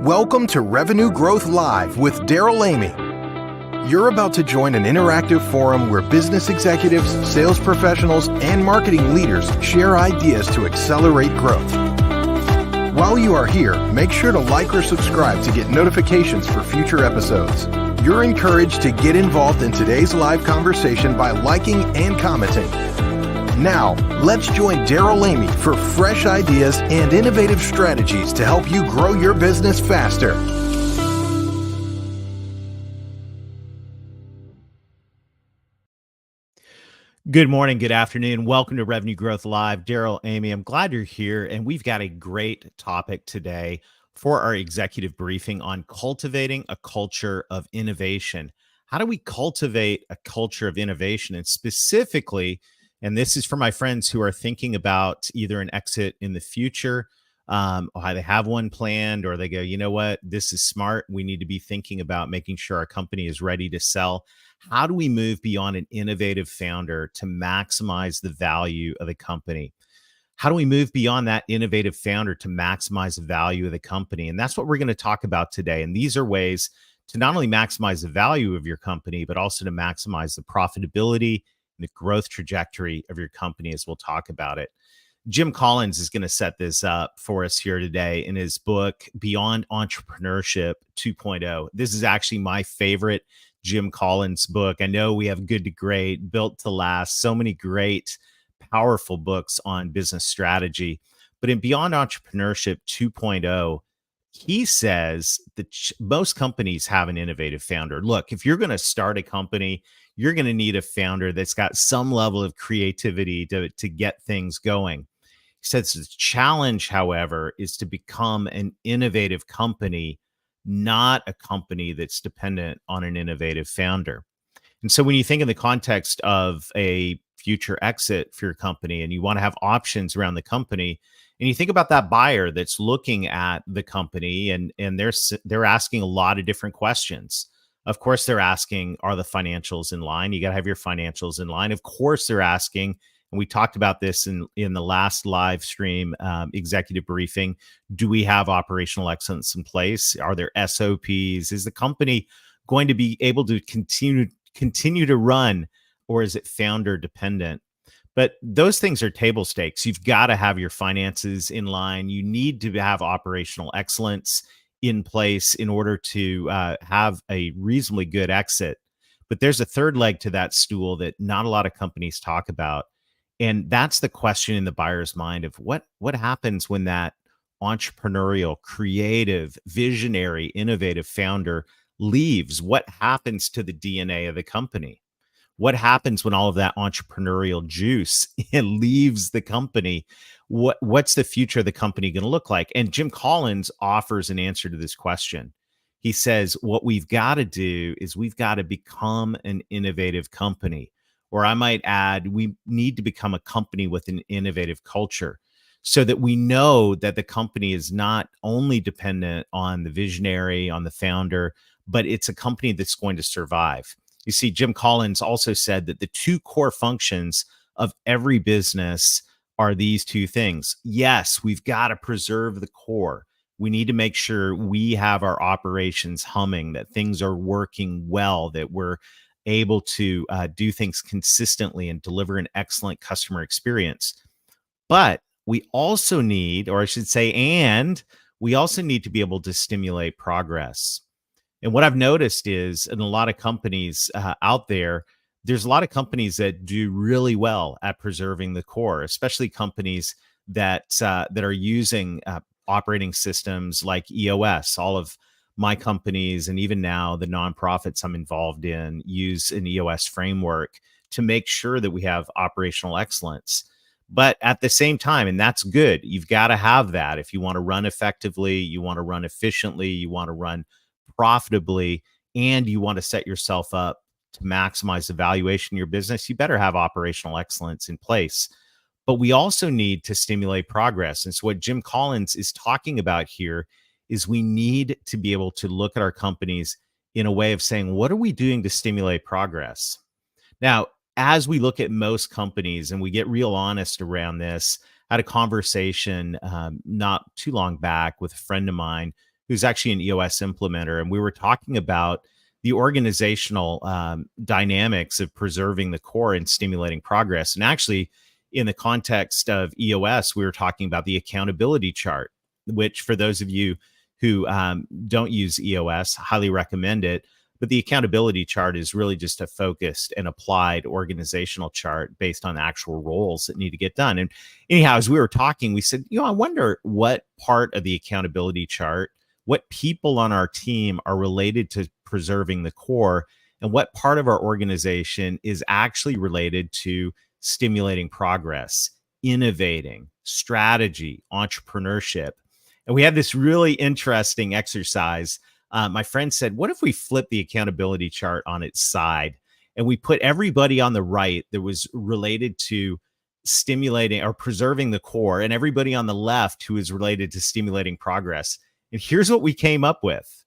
Welcome to Revenue Growth Live with Daryl Amy. You're about to join an interactive forum where business executives, sales professionals, and marketing leaders share ideas to accelerate growth. While you are here, make sure to like or subscribe to get notifications for future episodes. You're encouraged to get involved in today's live conversation by liking and commenting. Now, let's join Daryl Amy for fresh ideas and innovative strategies to help you grow your business faster. Good morning, good afternoon. Welcome to Revenue Growth Live. Daryl, Amy, I'm glad you're here. And we've got a great topic today for our executive briefing on cultivating a culture of innovation. How do we cultivate a culture of innovation? And specifically, and this is for my friends who are thinking about either an exit in the future, or they have one planned, or they go, you know what, this is smart. We need to be thinking about making sure our company is ready to sell. How do we move beyond an innovative founder to maximize the value of the company? How do we move beyond that innovative founder to maximize the value of the company? And that's what we're going to talk about today. And these are ways to not only maximize the value of your company, but also to maximize the profitability and the growth trajectory of your company, as we'll talk about it. Jim Collins is going to set this up for us here today in his book, Beyond Entrepreneurship 2.0. This is actually my favorite Jim Collins book. I know we have Good to Great, Built to Last, so many great, powerful books on business strategy. But in Beyond Entrepreneurship 2.0, he says that most companies have an innovative founder. Look, if you're going to start a company, you're going to need a founder that's got some level of creativity to get things going. He says the challenge, however, is to become an innovative company, not a company that's dependent on an innovative founder. And so when you think in the context of a future exit for your company and you want to have options around the company, and you think about that buyer that's looking at the company and they're asking a lot of different questions. Of course, they're asking, are the financials in line? You got to have your financials in line. Of course, they're asking, and we talked about this in the last live stream executive briefing, do we have operational excellence in place? Are there SOPs? Is the company going to be able to continue to run, or is it founder dependent? But those things are table stakes. You've got to have your finances in line. You need to have operational excellence in place in order to have a reasonably good exit. But there's a third leg to that stool that not a lot of companies talk about. And that's the question in the buyer's mind of what happens when that entrepreneurial, creative, visionary, innovative founder leaves? What happens to the DNA of the company? What happens when all of that entrepreneurial juice leaves the company? What's the future of the company going to look like? And Jim Collins offers an answer to this question. He says, what we've got to do is we've got to become an innovative company. Or I might add, we need to become a company with an innovative culture so that we know that the company is not only dependent on the visionary, on the founder, but it's a company that's going to survive. You see, Jim Collins also said that the two core functions of every business are these two things. Yes, we've got to preserve the core. We need to make sure we have our operations humming, that things are working well, that we're able to do things consistently and deliver an excellent customer experience. But we also need, or I should say, and we also need to be able to stimulate progress. And what I've noticed is in a lot of companies out there, there's a lot of companies that do really well at preserving the core, especially companies that are using operating systems like EOS. All of my companies, and even now the nonprofits I'm involved in, use an EOS framework to make sure that we have operational excellence. But at the same time, and that's good, you've got to have that. If you want to run effectively, you want to run efficiently, you want to run profitably, and you want to set yourself up to maximize the valuation of your business, you better have operational excellence in place. But we also need to stimulate progress. And so what Jim Collins is talking about here is we need to be able to look at our companies in a way of saying, what are we doing to stimulate progress? Now, as we look at most companies and we get real honest around this, I had a conversation not too long back with a friend of mine who's actually an EOS implementer, and we were talking about the organizational dynamics of preserving the core and stimulating progress. And actually, in the context of EOS, we were talking about the accountability chart, which for those of you who don't use EOS, highly recommend it. But the accountability chart is really just a focused and applied organizational chart based on actual roles that need to get done. And anyhow, as we were talking, we said, I wonder what part of the accountability chart, what people on our team are related to preserving the core, and what part of our organization is actually related to stimulating progress, innovating, strategy, entrepreneurship. And we had this really interesting exercise. My friend said, what if we flip the accountability chart on its side and we put everybody on the right that was related to stimulating or preserving the core, and everybody on the left who is related to stimulating progress? And here's what we came up with.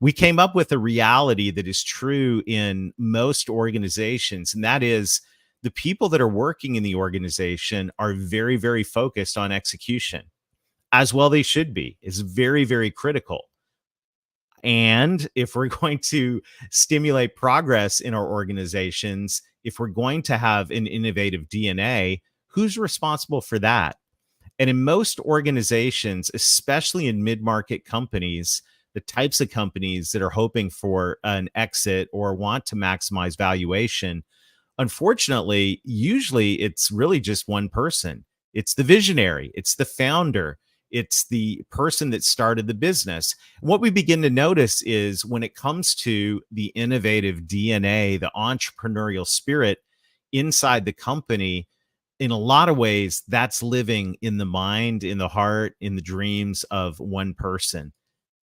We came up with a reality that is true in most organizations, and that is the people that are working in the organization are very, very focused on execution, as well they should be. It's very, very critical. And if we're going to stimulate progress in our organizations, if we're going to have an innovative DNA, who's responsible for that? And in most organizations, especially in mid-market companies, the types of companies that are hoping for an exit or want to maximize valuation, unfortunately, usually it's really just one person. It's the visionary, it's the founder, it's the person that started the business. What we begin to notice is when it comes to the innovative DNA, the entrepreneurial spirit inside the company, in a lot of ways, that's living in the mind, in the heart, in the dreams of one person.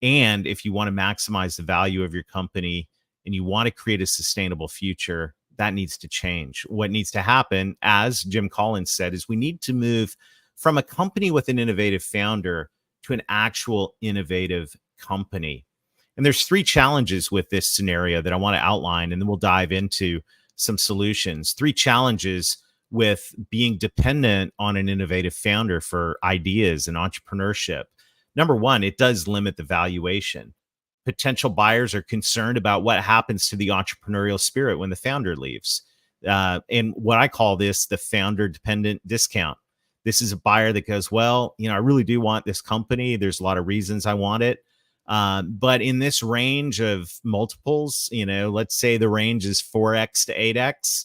And if you want to maximize the value of your company and you want to create a sustainable future, that needs to change. What needs to happen, as Jim Collins said, is we need to move from a company with an innovative founder to an actual innovative company. And there's three challenges with this scenario that I want to outline, and then we'll dive into some solutions. Three challenges with being dependent on an innovative founder for ideas and entrepreneurship. Number one, it does limit the valuation. Potential buyers are concerned about what happens to the entrepreneurial spirit when the founder leaves. And what I call this the founder dependent discount. This is a buyer that goes, well, I really do want this company. There's a lot of reasons I want it. But in this range of multiples, let's say the range is 4x to 8x.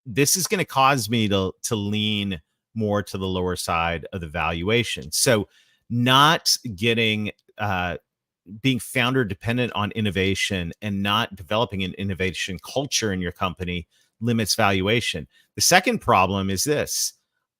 This is going to cause me to lean more to the lower side of the valuation. So not getting being founder dependent on innovation and not developing an innovation culture in your company limits valuation. The second problem is this.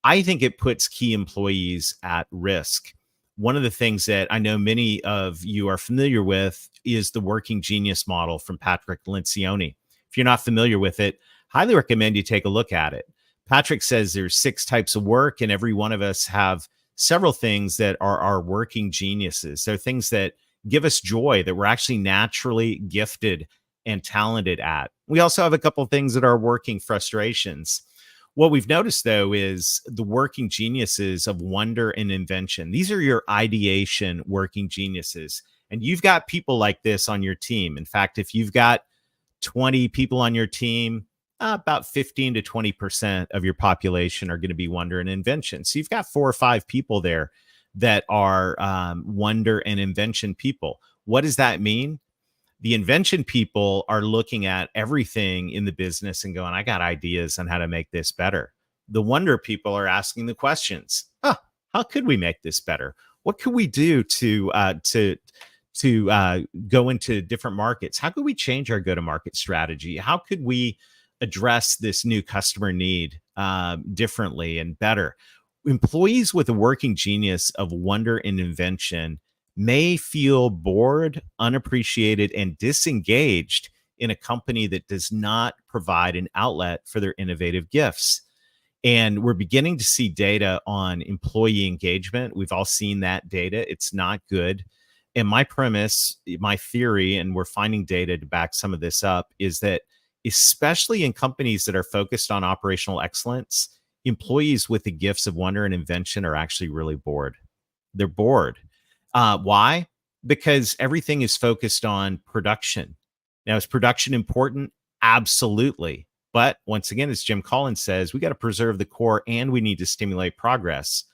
I think it puts key employees at risk. One of the things that I know many of you are familiar with is the working genius model from Patrick Lencioni. If you're not familiar with it, highly recommend you take a look at it. Patrick says there's 6 types of work, and every one of us have several things that are our working geniuses. They're things that give us joy, that we're actually naturally gifted and talented at. We also have a couple of things that are working frustrations. What we've noticed, though, is the working geniuses of wonder and invention. These are your ideation working geniuses. And you've got people like this on your team. In fact, if you've got 20 people on your team, about 15 to 20% of your population are going to be wonder and invention. So you've got 4 or 5 people there that are wonder and invention people. What does that mean? The invention people are looking at everything in the business and going, I got ideas on how to make this better. The wonder people are asking the questions. How could we make this better? What could we do to go into different markets? How could we change our go-to-market strategy? How could we address this new customer need differently and better? Employees with a working genius of wonder and invention may feel bored, unappreciated, and disengaged in a company that does not provide an outlet for their innovative gifts. And we're beginning to see data on employee engagement. We've all seen that data. It's not good. And my premise, my theory, and we're finding data to back some of this up, is that especially in companies that are focused on operational excellence, employees with the gifts of wonder and invention are actually really bored. They're bored. Why? Because everything is focused on production. Now, is production important? Absolutely. But once again, as Jim Collins says, we got to preserve the core and we need to stimulate progress.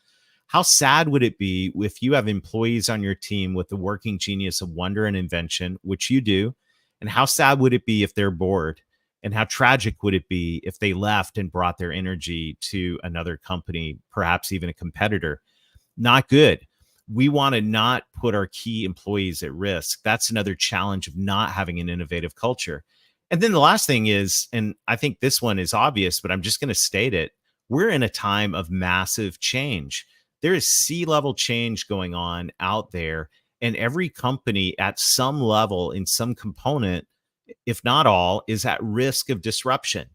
How sad would it be if you have employees on your team with the working genius of wonder and invention, which you do? And how sad would it be if they're bored? And how tragic would it be if they left and brought their energy to another company, perhaps even a competitor? Not good. We want to not put our key employees at risk. That's another challenge of not having an innovative culture. And then the last thing is, and I think this one is obvious, but I'm just going to state it. We're in a time of massive change. There is C-level change going on out there, and every company at some level in some component, if not all, is at risk of disruption.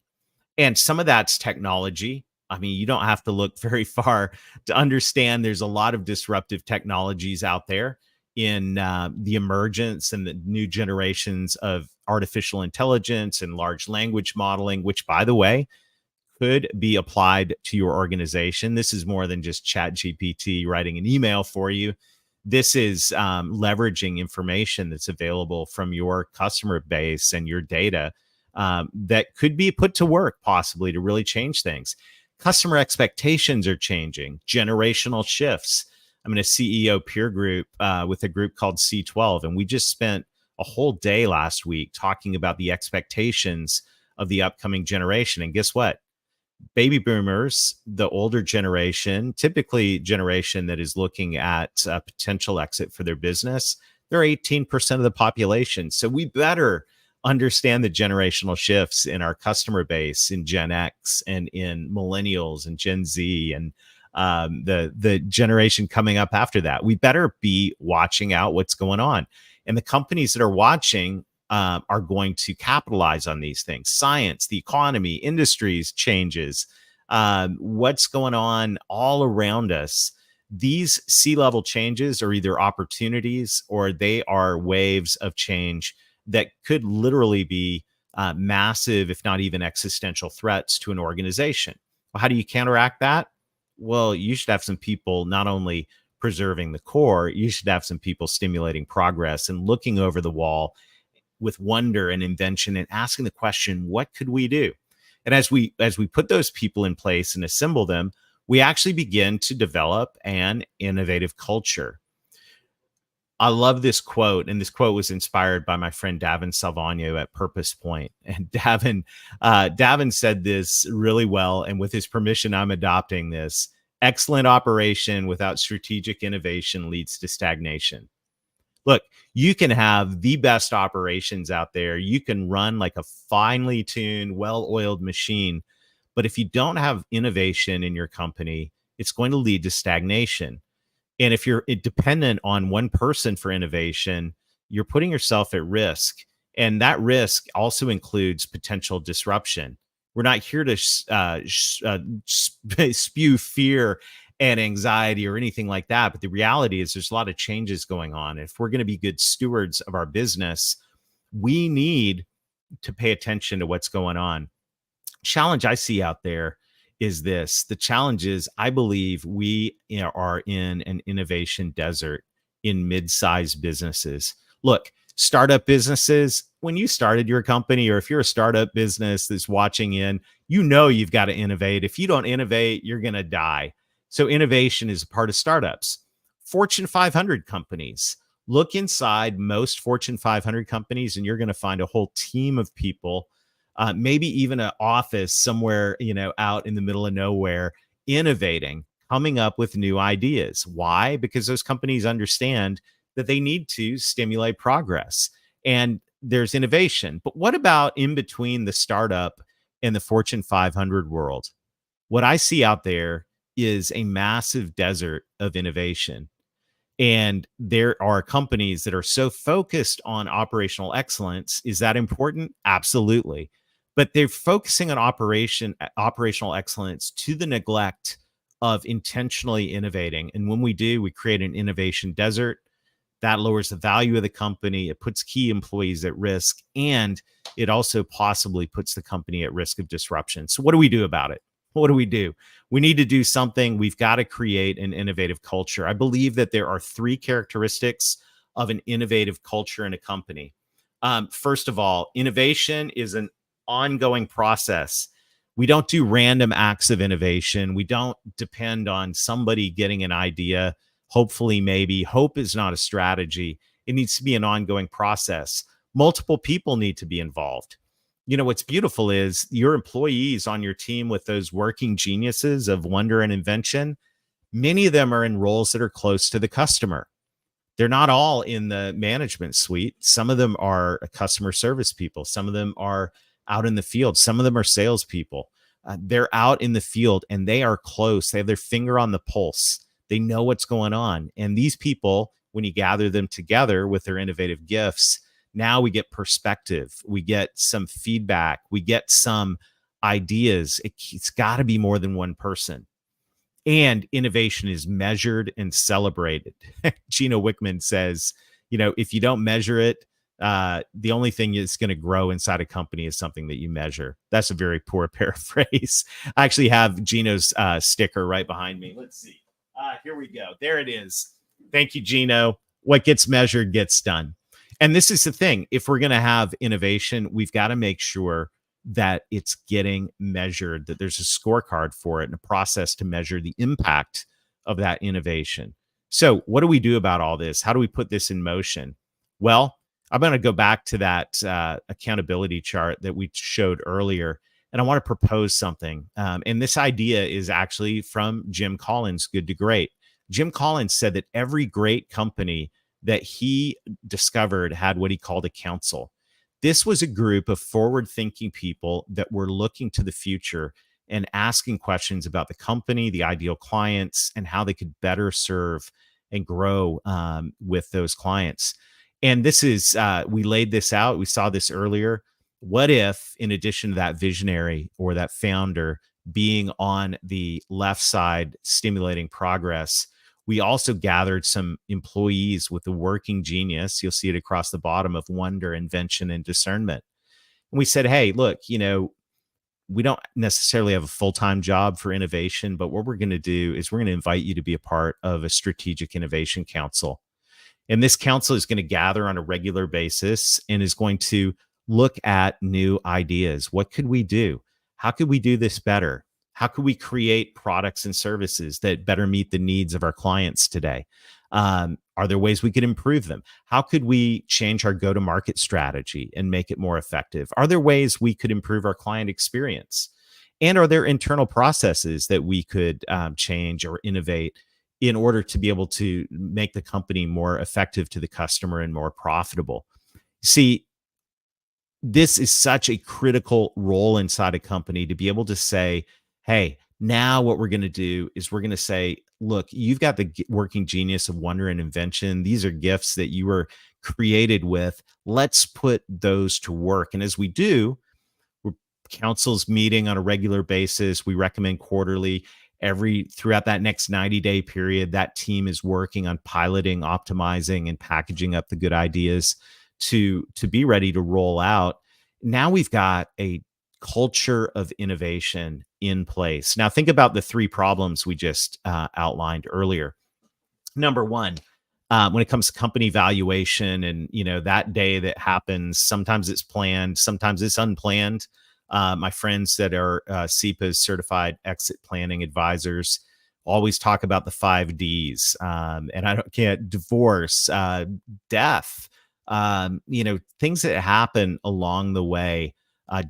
And some of that's technology. I mean, you don't have to look very far to understand there's a lot of disruptive technologies out there in the emergence and the new generations of artificial intelligence and large language modeling, which, by the way, could be applied to your organization. This is more than just Chat GPT writing an email for you. This is leveraging information that's available from your customer base and your data that could be put to work possibly to really change things. Customer expectations are changing, generational shifts. I'm in a CEO peer group with a group called C12, and we just spent a whole day last week talking about the expectations of the upcoming generation. And guess what? Baby boomers, the older generation, typically generation that is looking at a potential exit for their business, they're 18% of the population. So we better understand the generational shifts in our customer base, in Gen X and in millennials and Gen Z and the generation coming up after that. We better be watching out what's going on. And the companies that are watching are going to capitalize on these things. Science, the economy, industries changes, what's going on all around us. These C-level changes are either opportunities or they are waves of change that could literally be massive, if not even existential threats to an organization. Well, how do you counteract that? Well, you should have some people not only preserving the core, you should have some people stimulating progress and looking over the wall with wonder and invention and asking the question, what could we do? And as we put those people in place and assemble them, we actually begin to develop an innovative culture. I love this quote, and this quote was inspired by my friend Davin Salvagno at Purpose Point. And Davin said this really well, and with his permission, I'm adopting this. Excellent operation without strategic innovation leads to stagnation. Look, you can have the best operations out there. You can run like a finely tuned, well-oiled machine. But if you don't have innovation in your company, it's going to lead to stagnation. And if you're dependent on one person for innovation, you're putting yourself at risk. And that risk also includes potential disruption. We're not here to spew fear and anxiety or anything like that. But the reality is there's a lot of changes going on. If we're going to be good stewards of our business, we need to pay attention to what's going on. Challenge I see out there is this. The challenge is I believe we are in an innovation desert in mid-sized businesses. Look, startup businesses, when you started your company, or if you're a startup business that's watching in, you know you've got to innovate. If you don't innovate, you're going to die. So innovation is a part of startups. Fortune 500 companies. Look inside most Fortune 500 companies, and you're going to find a whole team of people, maybe even an office somewhere, out in the middle of nowhere, innovating, coming up with new ideas. Why? Because those companies understand that they need to stimulate progress, and there's innovation. But what about in between the startup and the Fortune 500 world? What I see out there is a massive desert of innovation. And there are companies that are so focused on operational excellence. Is that important? Absolutely. But they're focusing on operational excellence to the neglect of intentionally innovating. And when we do, we create an innovation desert that lowers the value of the company. It puts key employees at risk, and it also possibly puts the company at risk of disruption. So what do we do about it? what do we do? We need to do something. We've got to create an innovative culture. I believe that there are three characteristics of an innovative culture in a company. First of all, innovation is an ongoing process. We don't do random acts of innovation. We don't depend on somebody getting an idea. Hopefully, maybe. Hope is not a strategy. It needs to be an ongoing process. Multiple people need to be involved. What's beautiful is your employees on your team with those working geniuses of wonder and invention. Many of them are in roles that are close to the customer. They're not all in the management suite. Some of them are customer service people. Some of them are out in the field. Some of them are salespeople. They're out in the field and they are close. They have their finger on the pulse. They know what's going on. And these people, when you gather them together with their innovative gifts, now we get perspective. We get some feedback. We get some ideas. It's got to be more than one person. And innovation is measured and celebrated. Gino Wickman says, if you don't measure it, the only thing that's going to grow inside a company is something that you measure. That's a very poor paraphrase. I actually have Gino's sticker right behind me. Let's see. Here we go. There it is. Thank you, Gino. What gets measured gets done. And this is the thing. If we're going to have innovation, we've got to make sure that it's getting measured, that there's a scorecard for it and a process to measure the impact of that innovation. So what do we do about all this? How do we put this in motion? Well, I'm going to go back to that accountability chart that we showed earlier, and I want to propose something. And this idea is actually from Jim Collins' Good to Great. Jim Collins said that every great company that he discovered had what he called a council. This was a group of forward-thinking people that were looking to the future and asking questions about the company, the ideal clients, and how they could better serve and grow with those clients. And this is, we laid this out. We saw this earlier. What if, in addition to that visionary or that founder being on the left side stimulating progress, we also gathered some employees with the working genius. You'll see it across the bottom of wonder, invention, and discernment. And we said, hey, look, we don't necessarily have a full-time job for innovation, but what we're going to do is we're going to invite you to be a part of a strategic innovation council. And this council is going to gather on a regular basis and is going to look at new ideas. What could we do? How could we do this better? How could we create products and services that better meet the needs of our clients today? Are there ways we could improve them? How could we change our go-to-market strategy and make it more effective? Are there ways we could improve our client experience? And are there internal processes that we could change or innovate in order to be able to make the company more effective to the customer and more profitable? See, this is such a critical role inside a company to be able to say, hey, now what we're going to do is we're going to say, look, you've got the working genius of wonder and invention. These are gifts that you were created with. Let's put those to work. And as we do, council's meeting on a regular basis. We recommend quarterly. Throughout that next 90-day period, that team is working on piloting, optimizing, and packaging up the good ideas to be ready to roll out. Now we've got a culture of innovation in place. Now think about the three problems we just outlined earlier. Number one, when it comes to company valuation and that day that happens, sometimes it's planned, sometimes it's unplanned. My friends that are CEPA's certified exit planning advisors always talk about the 5 Ds, and I can't divorce, death, things that happen along the way.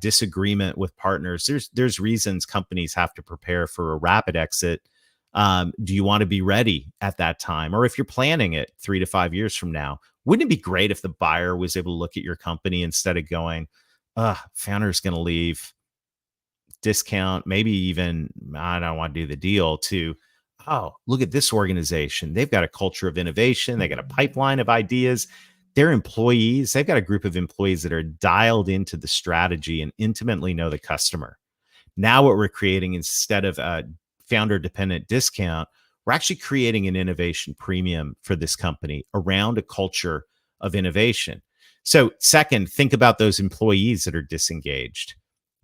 Disagreement with partners. There's reasons companies have to prepare for a rapid exit. Do you want to be ready at that time? Or if you're planning it 3 to 5 years from now, wouldn't it be great if the buyer was able to look at your company instead of going, founder's going to leave, discount, maybe even, I don't want to do the deal, to, oh, look at this organization. They've got a culture of innovation. They got a pipeline of ideas. Their employees, they've got a group of employees that are dialed into the strategy and intimately know the customer. Now what we're creating, instead of a founder dependent discount, we're actually creating an innovation premium for this company around a culture of innovation. So second, think about those employees that are disengaged.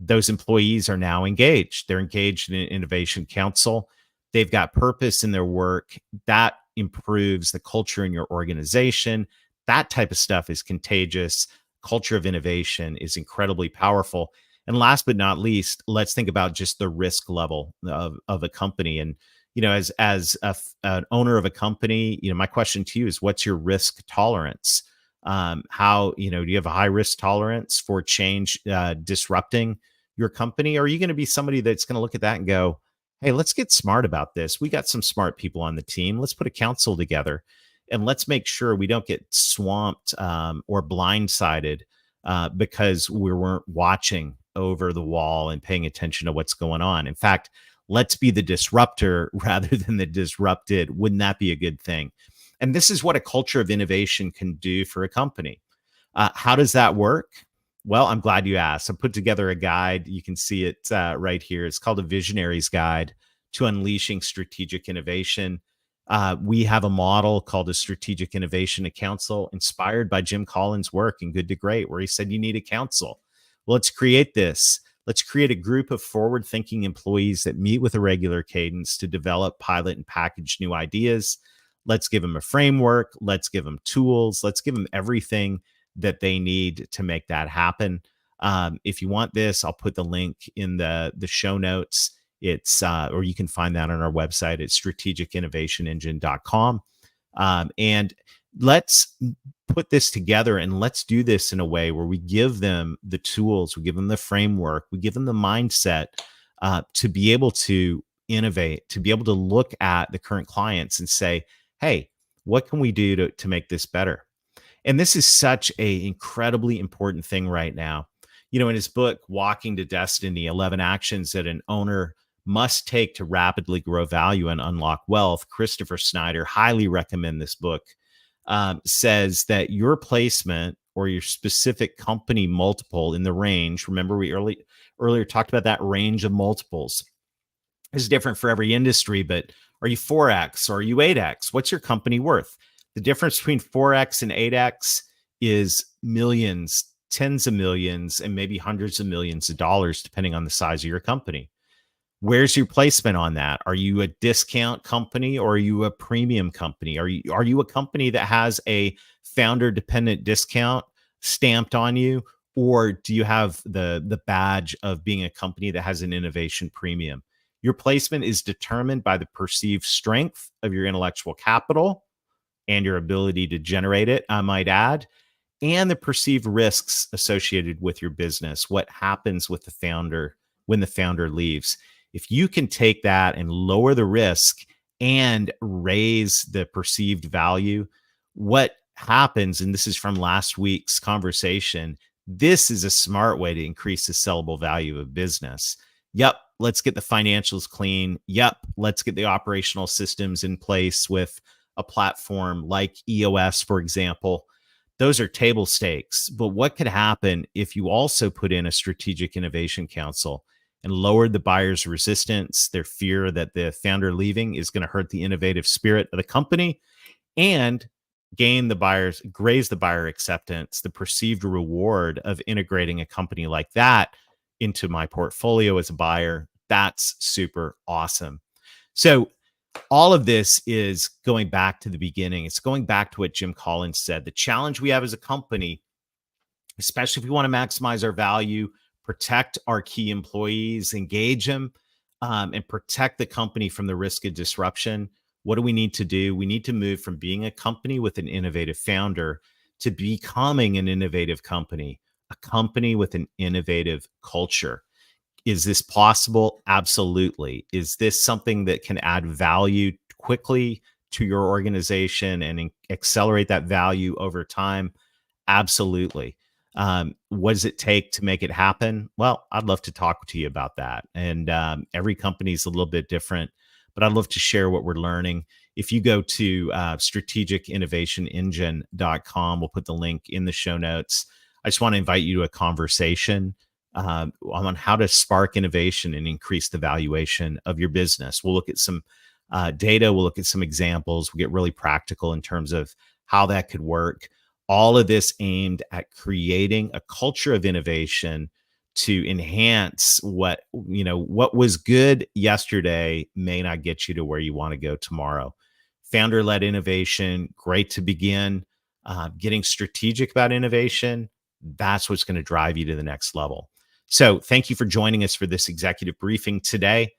those employees are now engaged. They're engaged in an innovation council. They've got purpose in their work. That improves the culture in your organization. That type of stuff is contagious. Culture of innovation is incredibly powerful. And last but not least, let's think about just the risk level of a company. And an owner of a company, my question to you is, what's your risk tolerance? Do you have a high risk tolerance for change disrupting your company? Or are you going to be somebody that's going to look at that and go, hey, let's get smart about this. We got some smart people on the team. Let's put a council together and let's make sure we don't get swamped or blindsided because we weren't watching over the wall and paying attention to what's going on. In fact, let's be the disruptor rather than the disrupted. Wouldn't that be a good thing? And this is what a culture of innovation can do for a company. How does that work? Well, I'm glad you asked. I put together a guide. You can see it right here. It's called A Visionary's Guide to Unleashing Strategic Innovation. We have a model called a Strategic Innovation Council, inspired by Jim Collins' work in Good to Great, where he said you need a council. Well, let's create this. Let's create a group of forward-thinking employees that meet with a regular cadence to develop, pilot, and package new ideas. Let's give them a framework. Let's give them tools. Let's give them everything that they need to make that happen. If you want this, I'll put the link in the show notes. Or you can find that on our website at strategicinnovationengine.com. And let's put this together and let's do this in a way where we give them the tools, we give them the framework, we give them the mindset to be able to innovate, to be able to look at the current clients and say, hey, what can we do to make this better? And this is such an incredibly important thing right now. In his book, Walking to Destiny, 11 Actions That an Owner Must Take to Rapidly Grow Value and Unlock Wealth, Christopher Snyder, highly recommend this book, says that your placement or your specific company multiple in the range, remember we earlier talked about that range of multiples, is different for every industry, but are you 4X or are you 8X? What's your company worth? The difference between 4X and 8X is millions, tens of millions, and maybe hundreds of millions of dollars, depending on the size of your company. Where's your placement on that? Are you a discount company or are you a premium company? Are you a company that has a founder dependent discount stamped on you? Or do you have the badge of being a company that has an innovation premium? Your placement is determined by the perceived strength of your intellectual capital and your ability to generate it, I might add, and the perceived risks associated with your business. What happens with the founder when the founder leaves? If you can take that and lower the risk and raise the perceived value, what happens, and this is from last week's conversation, this is a smart way to increase the sellable value of business. Yep, let's get the financials clean. Yep, let's get the operational systems in place with a platform like EOS, for example. Those are table stakes. But what could happen if you also put in a strategic innovation council and lowered the buyer's resistance, their fear that the founder leaving is going to hurt the innovative spirit of the company, and raise the buyer acceptance, the perceived reward of integrating a company like that into my portfolio as a buyer? That's super awesome. So all of this is going back to the beginning. It's going back to what Jim Collins said. The challenge we have as a company, especially if we want to maximize our value, protect our key employees, engage them, and protect the company from the risk of disruption. What do we need to do? We need to move from being a company with an innovative founder to becoming an innovative company, a company with an innovative culture. Is this possible? Absolutely. Is this something that can add value quickly to your organization and accelerate that value over time? Absolutely. What does it take to make it happen? Well, I'd love to talk to you about that. And every company is a little bit different, but I'd love to share what we're learning. If you go to strategicinnovationengine.com, we'll put the link in the show notes. I just want to invite you to a conversation on how to spark innovation and increase the valuation of your business. We'll look at some data. We'll look at some examples. We'll get really practical in terms of how that could work. All of this aimed at creating a culture of innovation to enhance what was good yesterday may not get you to where you want to go tomorrow. Founder-led innovation, great to begin. Getting strategic about innovation, that's what's going to drive you to the next level. So thank you for joining us for this executive briefing today.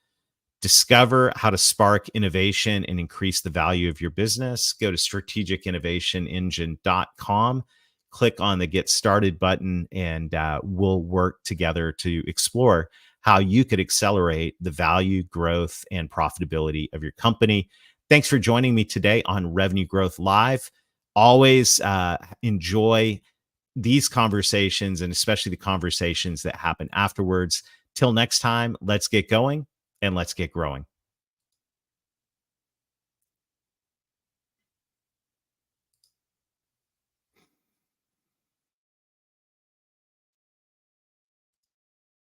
Discover how to spark innovation and increase the value of your business. Go to strategicinnovationengine.com, click on the Get Started button, and we'll work together to explore how you could accelerate the value, growth, and profitability of your company. Thanks for joining me today on Revenue Growth Live. Always enjoy these conversations, and especially the conversations that happen afterwards. Till next time, let's get going and let's get growing.